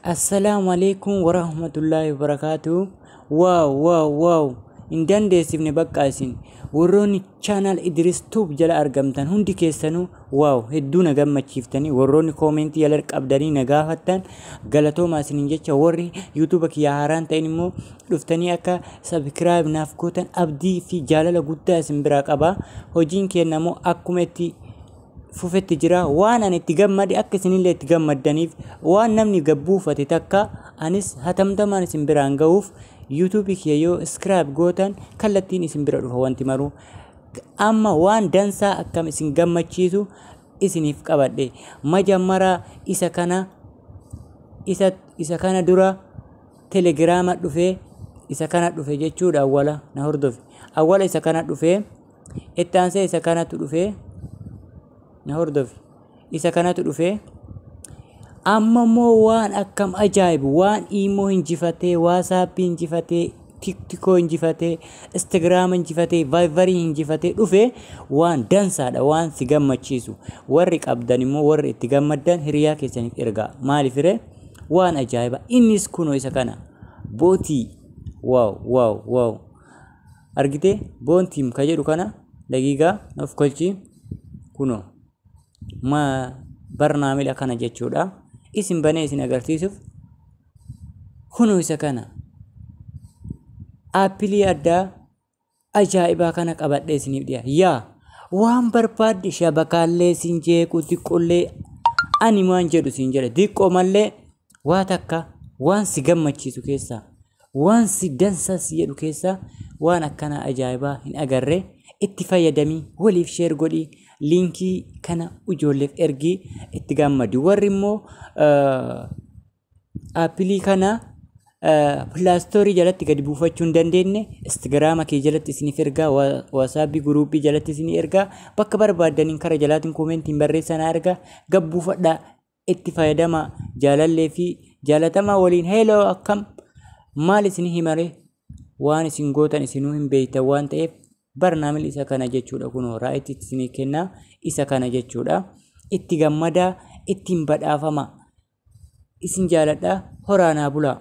Assalamu alaikum warahmatullahi wabarakatuh. Wow. Indan deesifne bakka isin warroonni channel Idris Tube jala argamtan hundi keessanuu hedduu na gammachiiftanii warroonni comment yala qabdanii na gaafattan galatooma isinin jecha warri YouTube kiyya haaraan ta'in immoo dhuftanii akka subscribe naaf gootan abdii fi jaalala guddaa isin biraa qaba. Hojiin keenya immoo akkuma itti fufetti jira waan ani itti gammade akka isinillee itti gammaddaniif waan namni gabbuufate takka anis hatamtamaan isin biraan ga'uuf YouTube kiyya yoo subscribe gootan kallattiin isin bira dhufa wanti maru amma waan dansaa akkam isin gammachiisu isiniif qabadhe majammara isa kana dura Telegram dhufe isa kana dhufe jechuudha awwala na hordofi awwala isa kana dhufe ittaanse isa kanatu dhufe na hordofi isa kanatu dhufe amma moo waan akkam ajaa'ibu waan imo hinjifatee WhatsApp hinjifatee TikTok hinjifatee Instagram hinjifatee Viber hinjifatee dhufe waan dansaadha waan si gammachiisu warri qabdan immoo warri itti gammaddan hiriyaa keessaniif ergaa maalifire waan ajaa'iba innis kuno isa kana bootii wow argite boontiim ka jedhu kana daqiiqaa of kolchi kuno ma barnaamila kana jechuudha isin banee isin agarsiisuuf kuno isa kana appilii addaa ajaa'ibaa kana qabadhee isiniif dhiyaa waan barbaadde shabakaallee isin jeequ xiqqollee ani waan jedhu isin jedhe xiqqoo mallee waa takka waan si gammachiisu keessaa waan si dansas jedhu keessaa waan akkana ajaa'ibaa hin agarre itti fayyadamii waliif share godhii linkii kana ijoolleef ergii itti gammadi warri immoo appilii kana Play Store jalatti gadi buufachuu hin dandeenye Instagram kee jalatti isiniif ergaa WhatsApp group jalatti isinii ergaa bakka barbaadaniin kara jalaatiin commentiin barreessanaa ergaa gabbuufadhaa itti fayyadama jaalallee fi jaalatamaa waliin hello akkam maal isin himare waan isin gootan isinuu hin beeytan waan ta'eef barnaamij isa kana jechuudha kuno raayit isinii kenna isa kana jechuudha itti gammada ittiin badhaafama isin jaaladha horaanaa bulaa